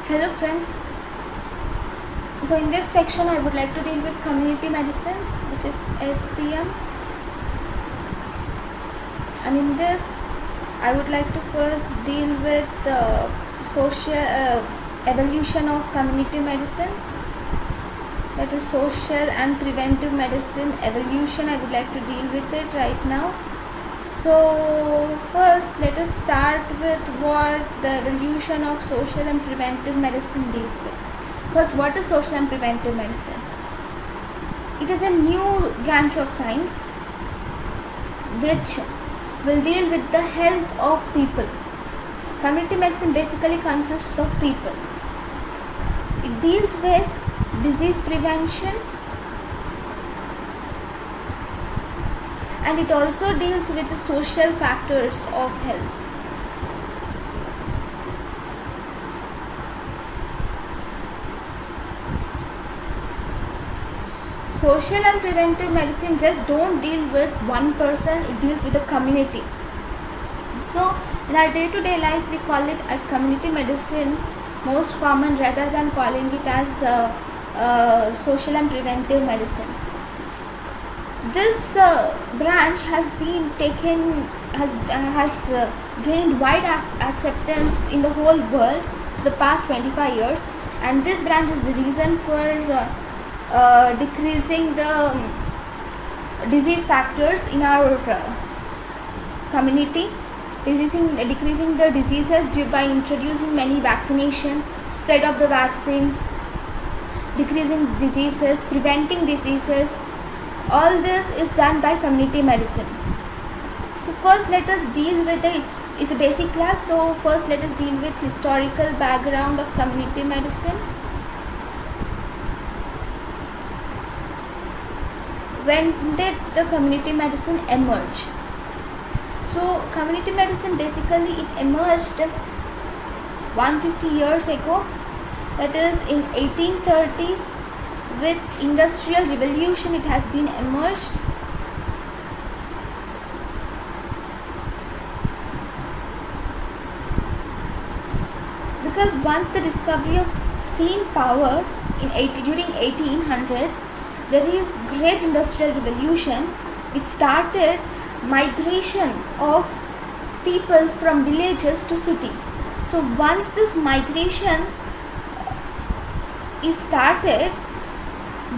Hello friends. So in this section I would like to deal with community medicine, which is SPM, and in this I would like to first deal with the social evolution of community medicine, that is social and preventive medicine evolution. I would like to deal with it right now. So first let us start with what the evolution of social and preventive medicine deals with. First, what is social and preventive medicine? It is a new branch of science which will deal with the health of people. Community medicine basically consists of people. It deals with disease prevention, and it also deals with the social factors of health. Social and preventive medicine just don't deal with one person, it deals with the community. So in our day-to-day life we call it as community medicine most common, rather than calling it as social and preventive medicine. This branch has been taken, has gained wide acceptance in the whole world for the past 25 years, and this branch is the reason for decreasing the disease factors in our community, decreasing the diseases due by introducing many vaccination, spread of the vaccines, decreasing diseases, preventing diseases. All this is done by community medicine. So first let us deal with it's a basic class, so first let us deal with historical background of community medicine. When did the community medicine emerge? So community medicine basically it emerged 150 years ago, that is in 1830. With industrial revolution it has been emerged. Because once the discovery of steam power during 1800s, there is great industrial revolution which started migration of people from villages to cities. So once this migration is started,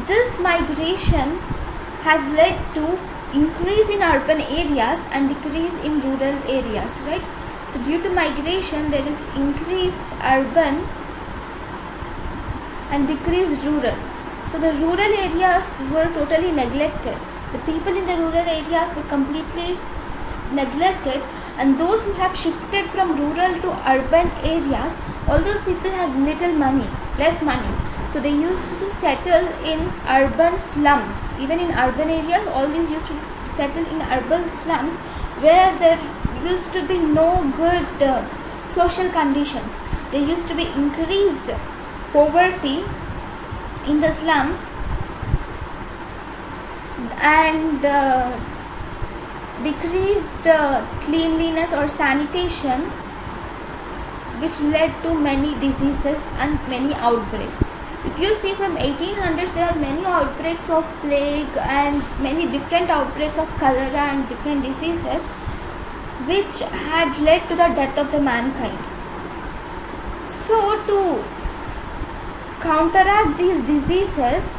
this migration has led to increase in urban areas and decrease in rural areas, right? So due to migration there is increased urban and decreased rural. So the rural areas were totally neglected. The people in the rural areas were completely neglected, and those who have shifted from rural to urban areas, all those people had less money. So they used to settle in urban slums. Even in urban areas, all these used to settle in urban slums where there used to be no good social conditions. There used to be increased poverty in the slums and decreased cleanliness or sanitation, which led to many diseases and many outbreaks. If you see from 1800s, there are many outbreaks of plague and many different outbreaks of cholera and different diseases which had led to the death of the mankind. So to counteract these diseases,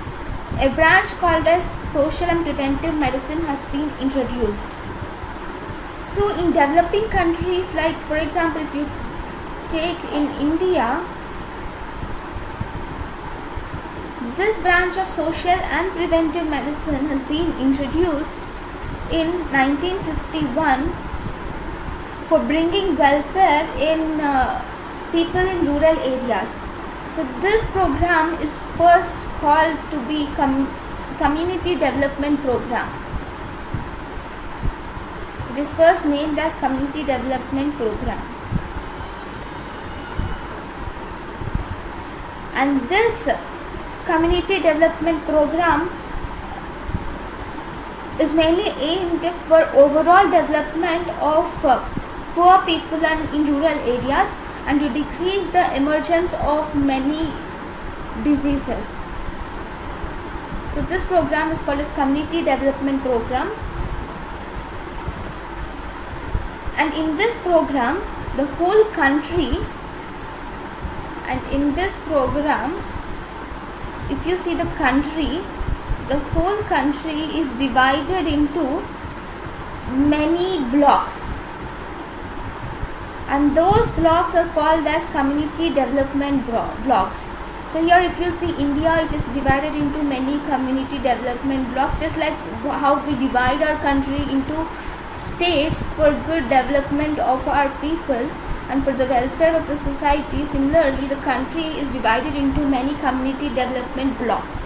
a branch called as social and preventive medicine has been introduced. So in developing countries, like for example if you take in India, this branch of social and preventive medicine has been introduced in 1951 for bringing welfare in people in rural areas. So this program is first called to be Community Development Program. It is first named as Community Development Program. And this Community Development Program is mainly aimed for overall development of poor people and in rural areas, and to decrease the emergence of many diseases. So this program is called as Community Development Program, and in this program the whole country, and in this program if you see the country, the whole country is divided into many blocks, and those blocks are called as community development blocks. So here if you see India, it is divided into many community development blocks, just like how we divide our country into states for good development of our people and for the welfare of the society. Similarly, the country is divided into many community development blocks.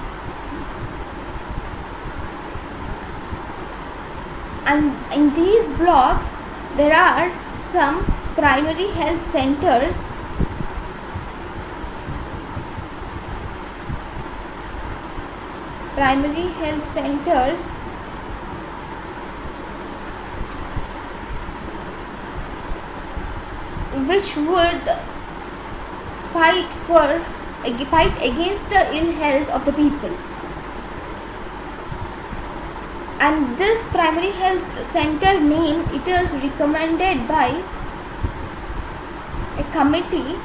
And in these blocks there are some primary health centers, which would fight against the ill health of the people. And this primary health center name, it is recommended by a committee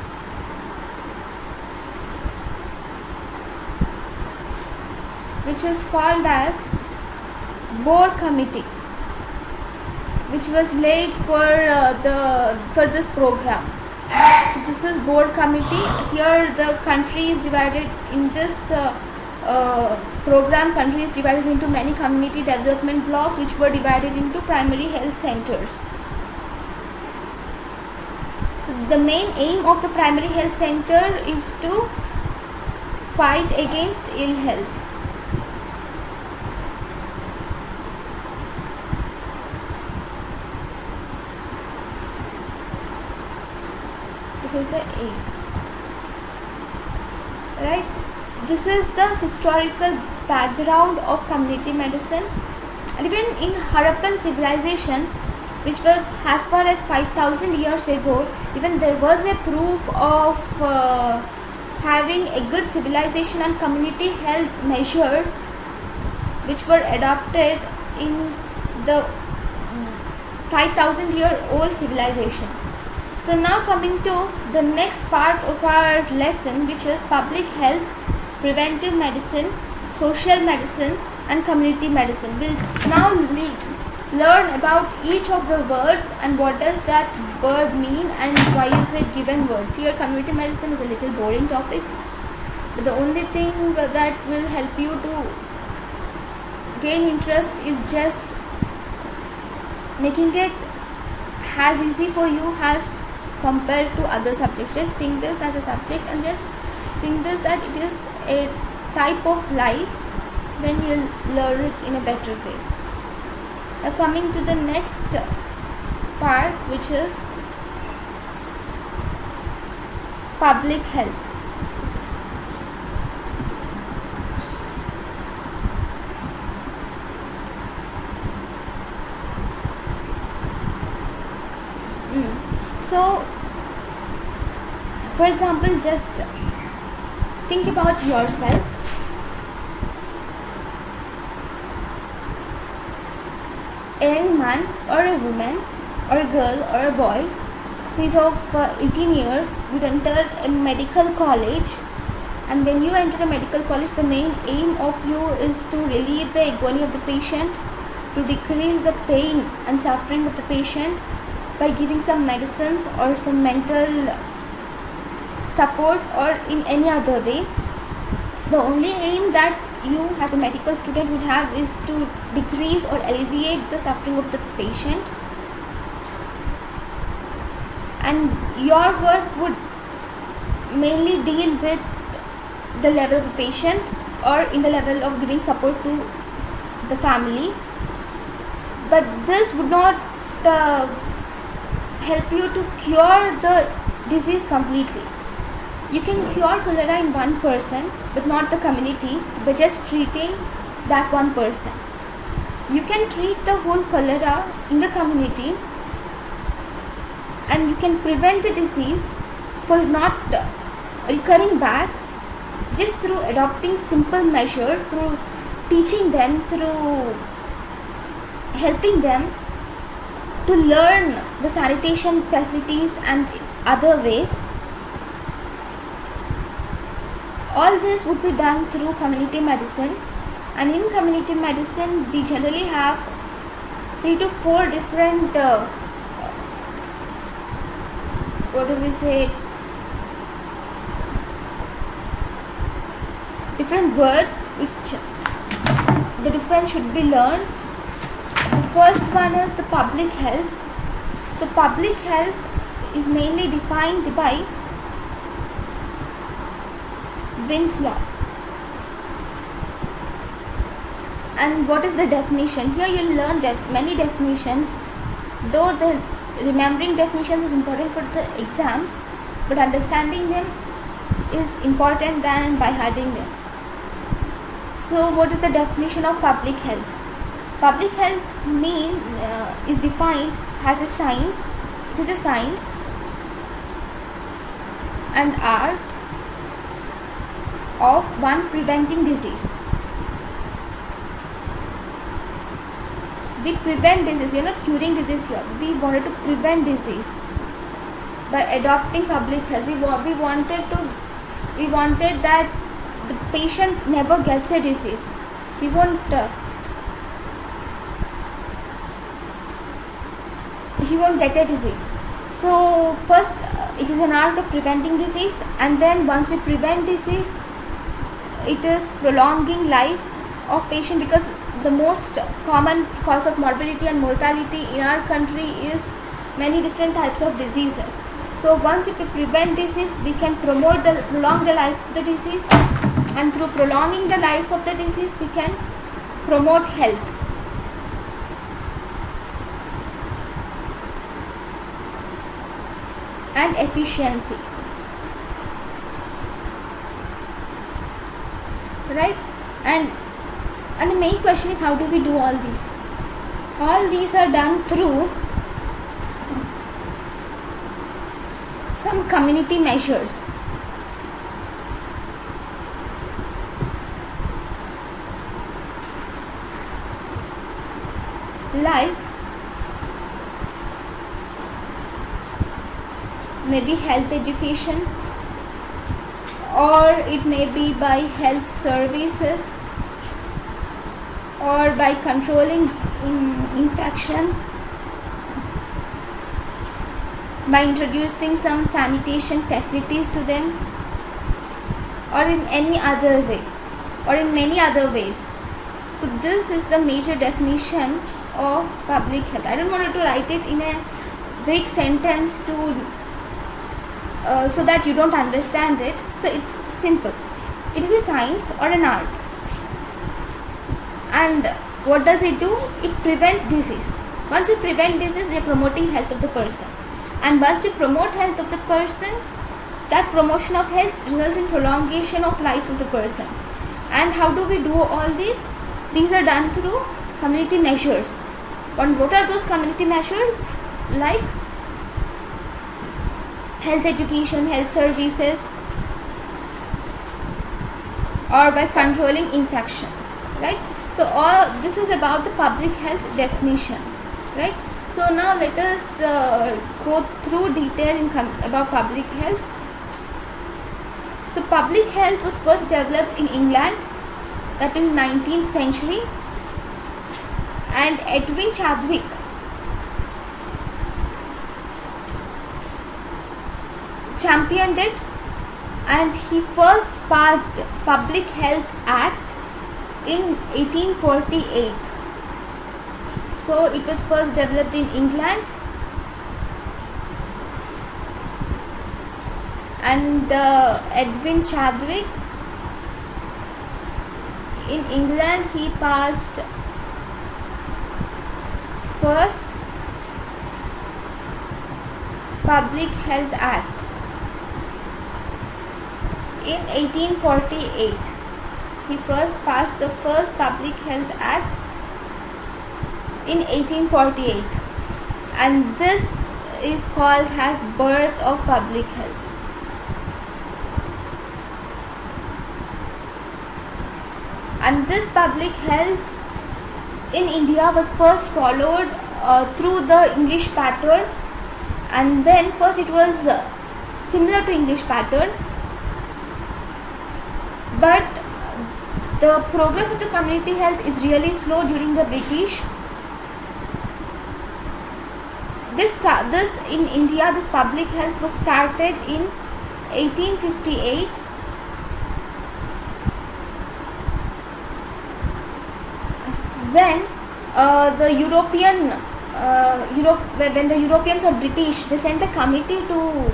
which is called as board committee, which was laid for this program. So this is board committee. Here the country is divided in this program. Country is divided into many community development blocks which were divided into primary health centers. So the main aim of the primary health center is to fight against ill health. This is the aim, right? So this is the historical background of community medicine. And even in Harappan civilization, which was as far as 5,000 years ago, even there was a proof of having a good civilization and community health measures which were adopted in the 5,000-year-old civilization. So now coming to the next part of our lesson, which is public health, preventive medicine, social medicine and community medicine. We'll now learn about each of the words and what does that word mean and why is it given words. Here community medicine is a little boring topic, but the only thing that will help you to gain interest is just making it as easy for you as compared to other subjects. Just think this as a subject and just think this that it is a type of life, then you'll learn it in a better way. Now coming to the next part, which is public health. So for example, just think about yourself. A young man or a woman or a girl or a boy who is of 18 years would enter a medical college, and when you enter a medical college, the main aim of you is to relieve the agony of the patient, to decrease the pain and suffering of the patient by giving some medicines or some mental support or in any other way. The only aim that you as a medical student would have is to decrease or alleviate the suffering of the patient, and your work would mainly deal with the level of the patient or in the level of giving support to the family, but this would not help you to cure the disease completely. You can cure cholera in one person but not the community by just treating that one person. You can treat the whole cholera in the community and you can prevent the disease for not recurring back, just through adopting simple measures, through teaching them, through helping them to learn the sanitation facilities and other ways. All this would be done through community medicine, and in community medicine we generally have 3 to 4 different different words which the difference should be learned. The first one is the public health. So public health is mainly defined by Wind's law. And what is the definition? Here you will learn that many definitions, though the remembering definitions is important for the exams, but understanding them is important than by hiding them. So what is the definition of public health? Public health is defined as a science. It is a science and art of one preventing disease. We prevent disease. We are not curing disease here. We wanted to prevent disease by adopting public health. We wanted that the patient never gets a disease. We won't. He won't get a disease. So first, it is an art of preventing disease, and then once we prevent disease, it is prolonging life of patient, because the most common cause of morbidity and mortality in our country is many different types of diseases. So once if we prevent disease, we can prolong the life of the disease, and through prolonging the life of the disease, we can promote health. And efficiency, right? And the main question is, how do we do all these? All these are done through some community measures. Like maybe health education, or it may be by health services, or by controlling infection, by introducing some sanitation facilities to them, or in any other way, or in many other ways. So this is the major definition of public health. I don't want to write it in a big sentence so that you don't understand it. So it's simple. It is a science or an art. And what does it do? It prevents disease. Once we prevent disease, we are promoting health of the person. And once we promote health of the person, that promotion of health results in prolongation of life of the person. And how do we do all these? These are done through community measures. And what are those community measures? Like health education, health services, or by controlling infection, right? So all this is about the public health definition, right? So now let us go through detail about public health. So public health was first developed in England, that in 19th century, and Edwin Chadwick championed it, and he first passed Public Health Act in 1848. So it was first developed in England, and Edwin Chadwick in England, he passed first Public Health Act in 1848. He first passed the first Public Health Act in 1848, and this is called as birth of public health. And this public health in India was first followed through the English pattern, and then first it was similar to English pattern, but the progress of the community health is really slow during the British. This in India, this public health was started in 1858, when when the Europeans or British, they sent a committee to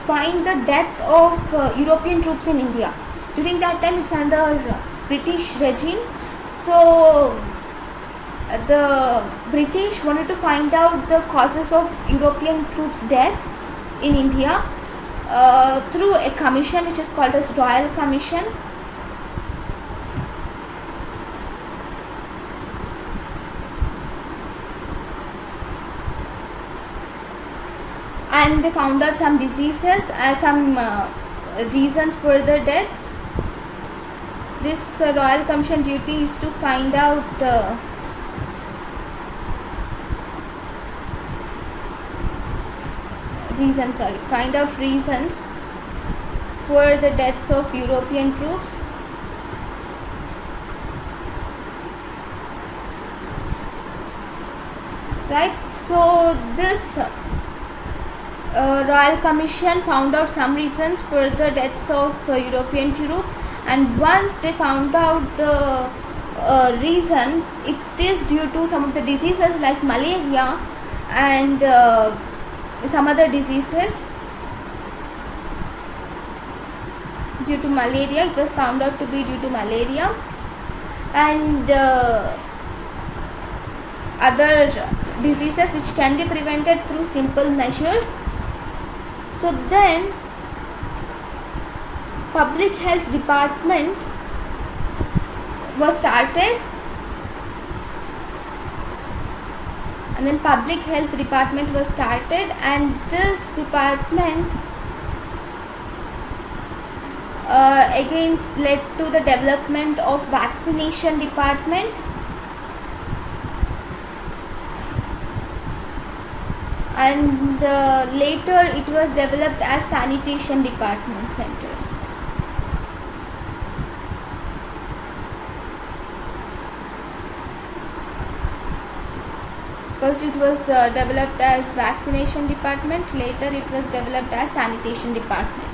find the death of European troops in India. During that time, it's under British regime, so the British wanted to find out the causes of European troops' death in India through a commission which is called as Royal Commission. And they found out some diseases, some reasons for the death. This Royal Commission duty is to find out reasons for the deaths of European troops. Right, so this Royal Commission found out some reasons for the deaths of European troops, and once they found out the reason, it is due to some of the diseases like malaria and some other diseases. Due to malaria, it was found out to be due to malaria, and other diseases which can be prevented through simple measures. So then public health department was started, and this department again led to the development of vaccination department, and later it was developed as sanitation department centers. First it was developed as vaccination department, later it was developed as sanitation department.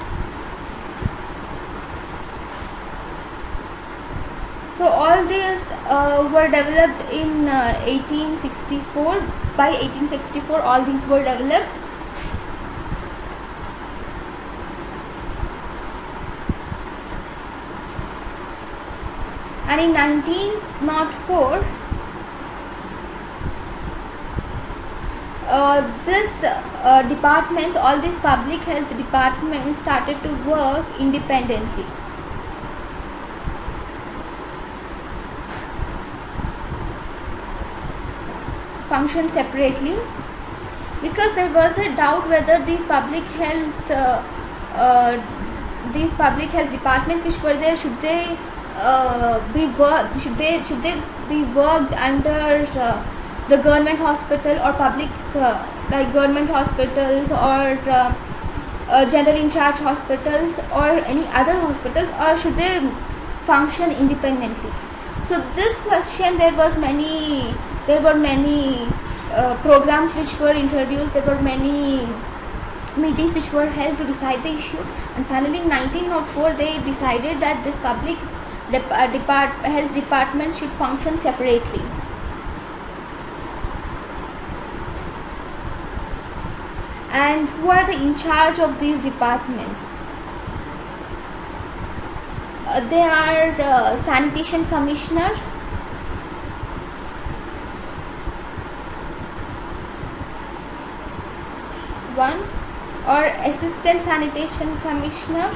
So all these were developed in 1864. By 1864, all these were developed. And in 1904, departments, all these public health departments started to work independently. Function separately, because there was a doubt whether these public health departments which were there, should they be worked under the government hospital or public like government hospitals or general in charge hospitals or any other hospitals, or should they function independently. So this question, there were many programs which were introduced, there were many meetings which were held to decide the issue, and finally in 1904 they decided that this public health departments should function separately. And who are in charge of these departments? They are sanitation commissioner, one, or assistant sanitation commissioner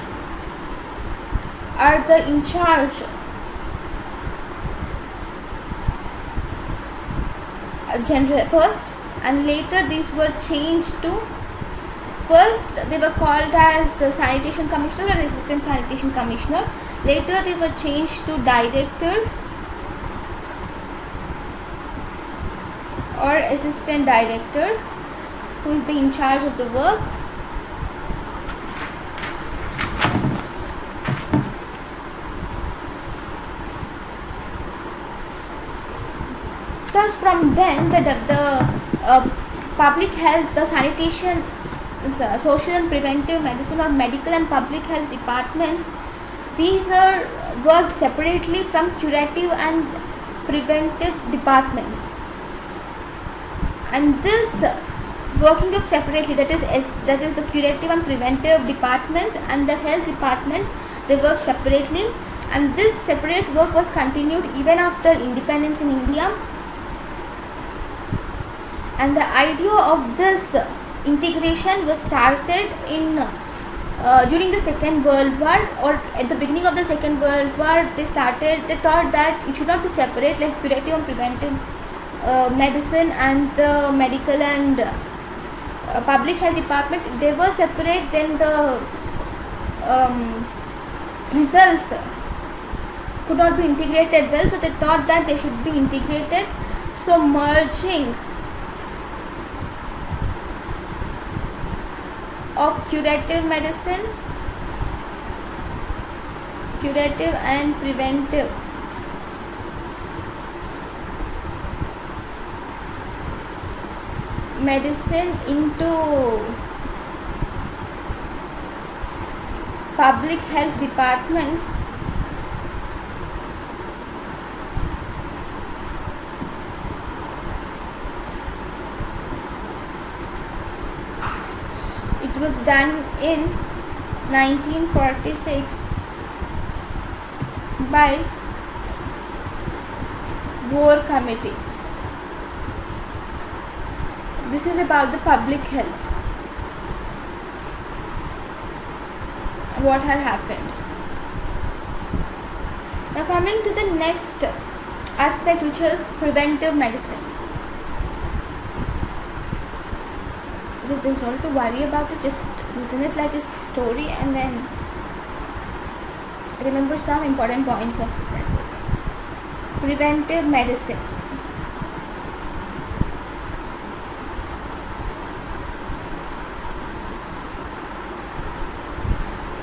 are the in charge general first, and later these were changed to First, they were called as sanitation commissioner and assistant sanitation commissioner. Later, they were changed to director or assistant director, who is the in charge of the work. Thus, from then, the public health, the sanitation, social and preventive medicine, or medical and public health departments, these are worked separately from curative and preventive departments. And this working of separately, that is the curative and preventive departments and the health departments, they work separately, and this separate work was continued even after independence in India. And the idea of this integration was started in during the Second World War, or at the beginning of the Second World War. They thought that it should not be separate, like curative and preventive medicine and the medical and public health departments. If they were separate, then the results could not be integrated well, so they thought that they should be integrated. So merging of curative medicine, curative and preventive medicine into public health departments was done in 1946 by War Committee. This is about the public health, what had happened. Now coming to the next aspect, which is preventive medicine. Just don't to worry about it, just listen it like a story and then remember some important points of it. That's it. Preventive medicine.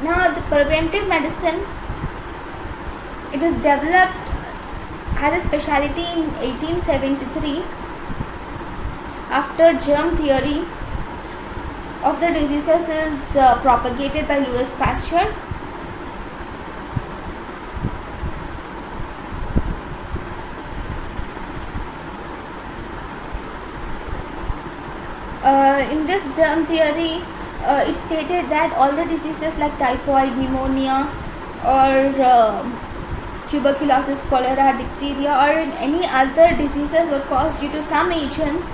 Now the preventive medicine, it is developed as a specialty in 1873 after germ theory of the diseases is propagated by Louis Pasteur. In this germ theory, it stated that all the diseases like typhoid, pneumonia, or tuberculosis, cholera, diphtheria, or any other diseases were caused due to some agents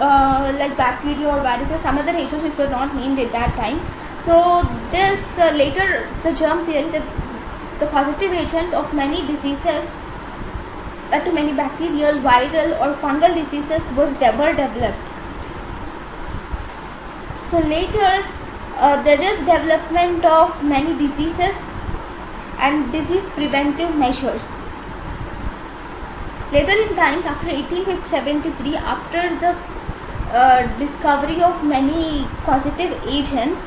like bacteria or viruses, some other agents which were not named at that time. So this later the germ theory, the causative agents of many diseases, to many bacterial, viral or fungal diseases, was never developed. So later there is development of many diseases and disease preventive measures. Later in times, after 1873, after the discovery of many causative agents,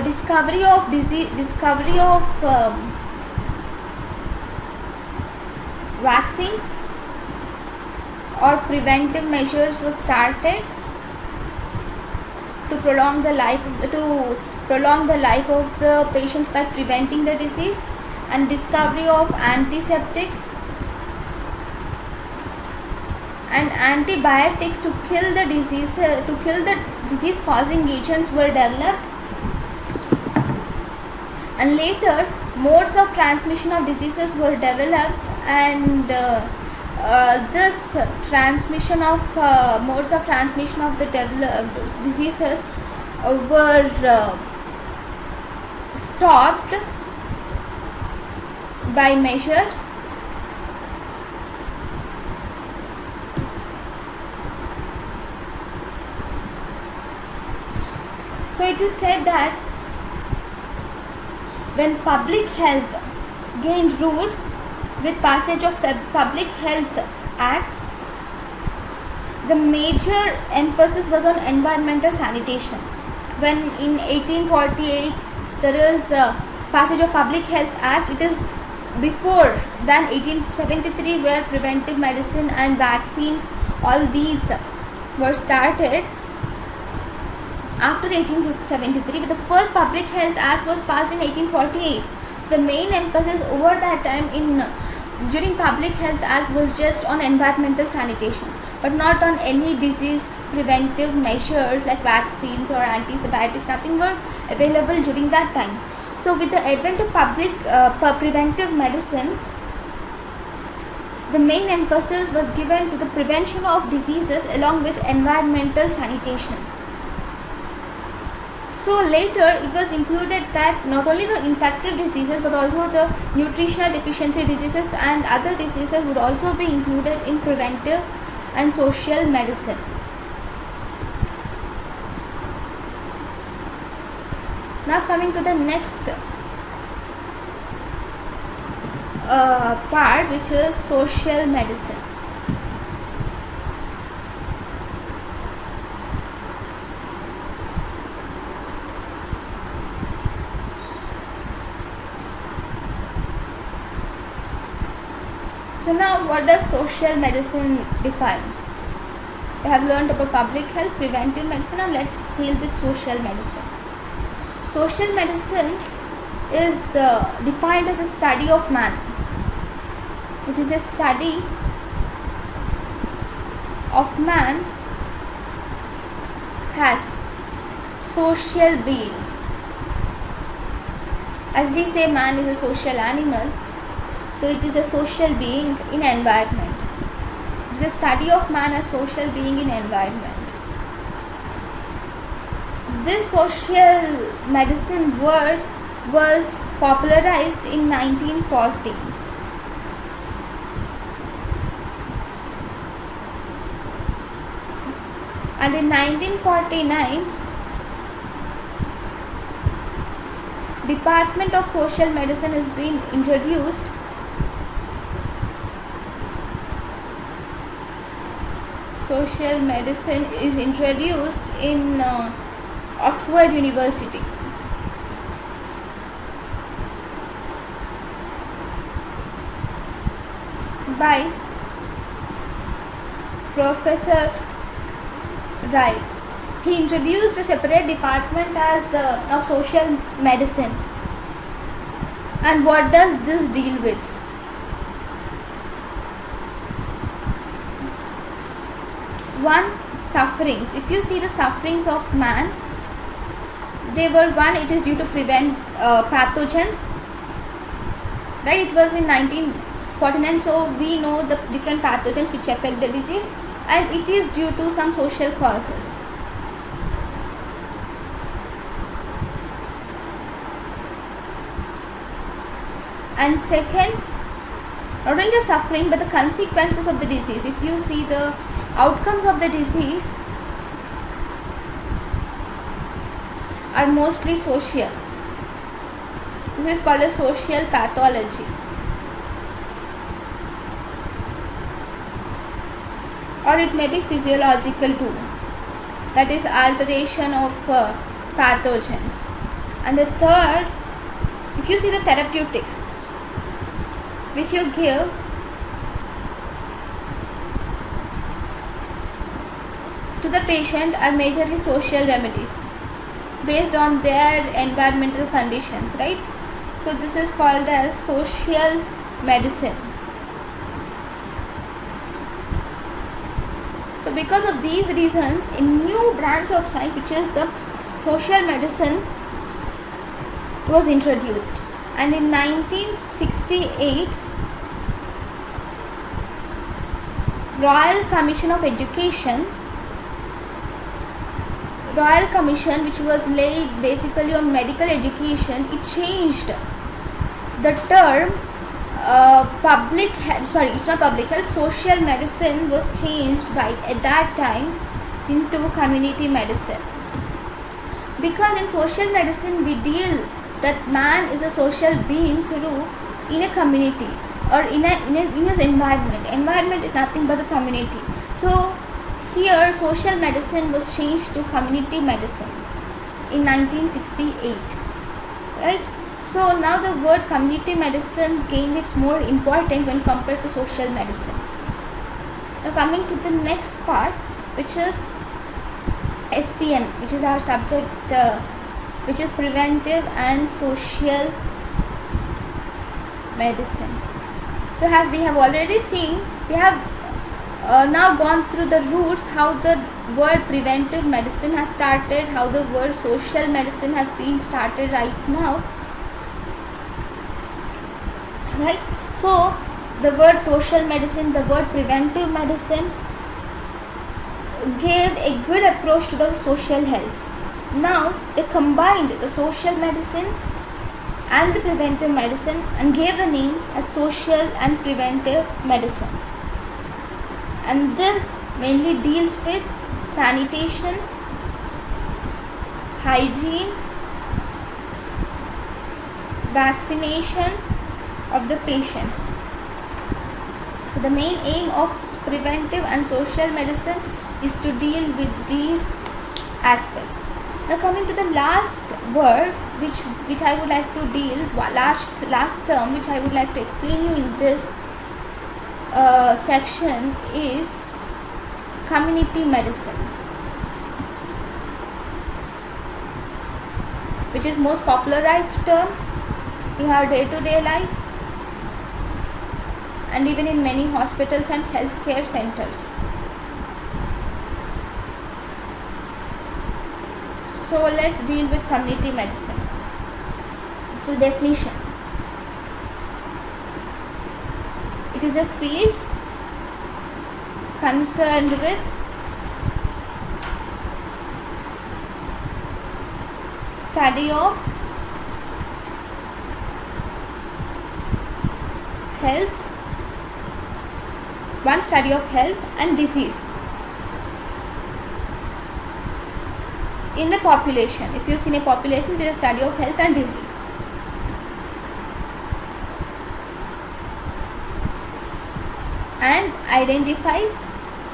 discovery of vaccines or preventive measures was started to prolong the life of the patients by preventing the disease, and discovery of antiseptics and antibiotics to kill the disease causing agents were developed. And later modes of transmission of diseases were developed, and this transmission of modes of transmission of the diseases were stopped by measures So it is said that when public health gained roots with passage of Public Health Act, the major emphasis was on environmental sanitation. When in 1848 there is a passage of Public Health Act, it is before than 1873, where preventive medicine and vaccines, all these were started. After 1873, but the first Public Health Act was passed in 1848. So the main emphasis over that time during Public Health Act was just on environmental sanitation, but not on any disease preventive measures like vaccines or antibiotics. Nothing were available during that time. So with the advent of preventive medicine, the main emphasis was given to the prevention of diseases along with environmental sanitation. So later it was included that not only the infective diseases but also the nutritional deficiency diseases and other diseases would also be included in preventive and social medicine. Now coming to the next part, which is social medicine. So now what does social medicine define? We have learned about public health, preventive medicine. Now let's deal with social medicine. Social medicine is defined as a study of man. It is a study of man as social being. As we say, man is a social animal. So it is a social being in environment. It is a study of man as social being in environment. This social medicine word was popularized in 1940. And in 1949, Department of Social Medicine has been introduced. Social medicine is introduced in Oxford University. By Professor Wright. He introduced a separate department as of social medicine. And what does this deal with? One, sufferings. If you see the sufferings of man, they were one, it is due to prevent pathogens, right? It was in 1949, so we know the different pathogens which affect the disease, and it is due to some social causes. And second, not only the suffering but the consequences of the disease. If you see the outcomes of the disease are mostly social. This is called a social pathology. Or it may be physiological too. That is alteration of pathogens. And the third, if you see the therapeutics which you give, to the patient are majorly social remedies based on their environmental conditions, right? So this is called as social medicine. So because of these reasons, a new branch of science, which is the social medicine, was introduced. And in 1968, Royal Commission of Education, Royal Commission, which was laid basically on medical education, it changed the term social medicine was changed by at that time into community medicine. Because in social medicine we deal that man is a social being through in a community or in his environment. Environment is nothing but the community. So here social medicine was changed to community medicine in 1968, right? So now the word community medicine gained its more important when compared to social medicine. Now coming to the next part, which is SPM, which is our subject, which is preventive and social medicine. So as we have already seen, we have now gone through the roots, how the word preventive medicine has started, how the word social medicine has been started right now, right? So the word social medicine, the word preventive medicine gave a good approach to the social health. Now they combined the social medicine and the preventive medicine and gave the name as social and preventive medicine. And this mainly deals with sanitation, hygiene, vaccination of the patients. So the main aim of preventive and social medicine is to deal with these aspects. Now coming to the last word which I would like to deal, last term which I would like to explain you in this section is community medicine, which is most popularized term in our day-to-day life and even in many hospitals and healthcare centers. So let's deal with community medicine. So definition. It is a field concerned with study of health, study of health and disease in the population. If you see in a population, there is a study of health and disease. And identifies,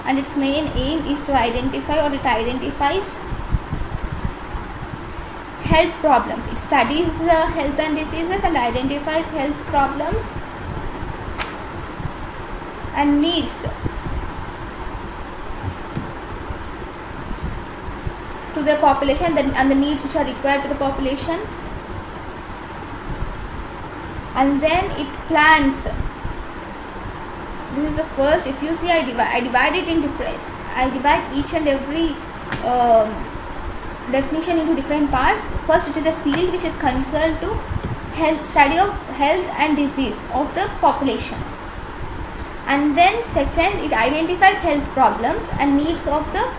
and its main aim is to identify, or it identifies health problems. It studies health and diseases and identifies health problems and needs to the population and the needs which are required to the population, and then it plans. This is the first. If you see, I divide it in different. I divide each and every definition into different parts. First, it is a field which is concerned to study of health and disease of the population. And then second, it identifies health problems and needs of the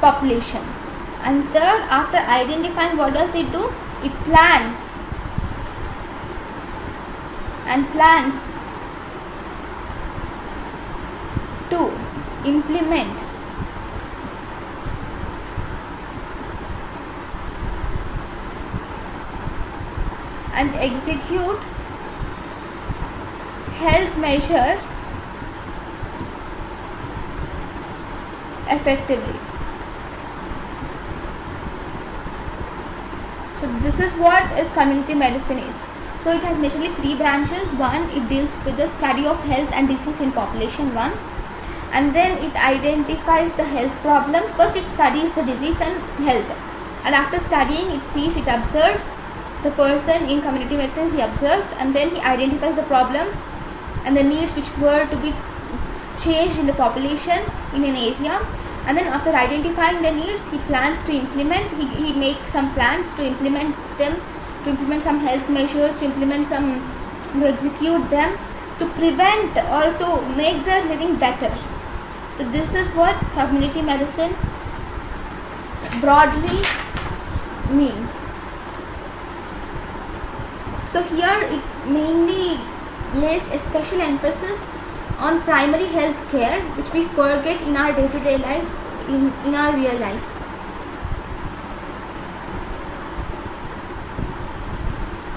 population. And third, after identifying, what does it do? It plans to implement and execute health measures effectively. So this is what community medicine is. So it has majorly three branches. One, it deals with the study of health and disease in population 1, and then it identifies the health problems. First it studies the disease and health, and after studying, it sees, it observes the person. In community medicine, he observes and then he identifies the problems and the needs which were to be changed in the population in an area. And then after identifying the needs, he plans to implement, he makes some plans to implement them, to implement some health measures, to execute them, to prevent or to make their living better. So this is what community medicine broadly means. So here it mainly lays a special emphasis on primary health care, which we forget in our day-to-day life, in our real life.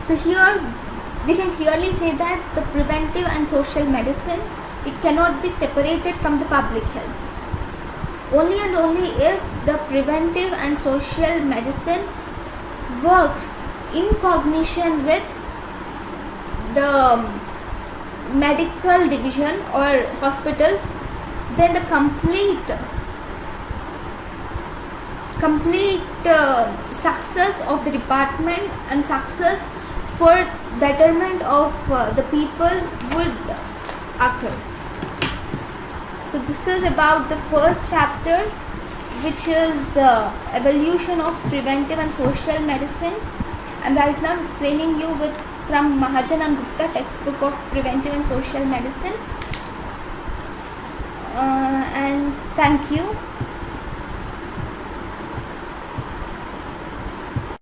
So here we can clearly say that the preventive and social medicine, it cannot be separated from the public health. Only and only if the preventive and social medicine works in cognition with the medical division or hospitals, then the complete success of the department and success for betterment of the people would occur. So this is about the first chapter, which is evolution of preventive and social medicine. And right now I'm explaining you from Mahajan and Gupta textbook of preventive and social medicine. And thank you.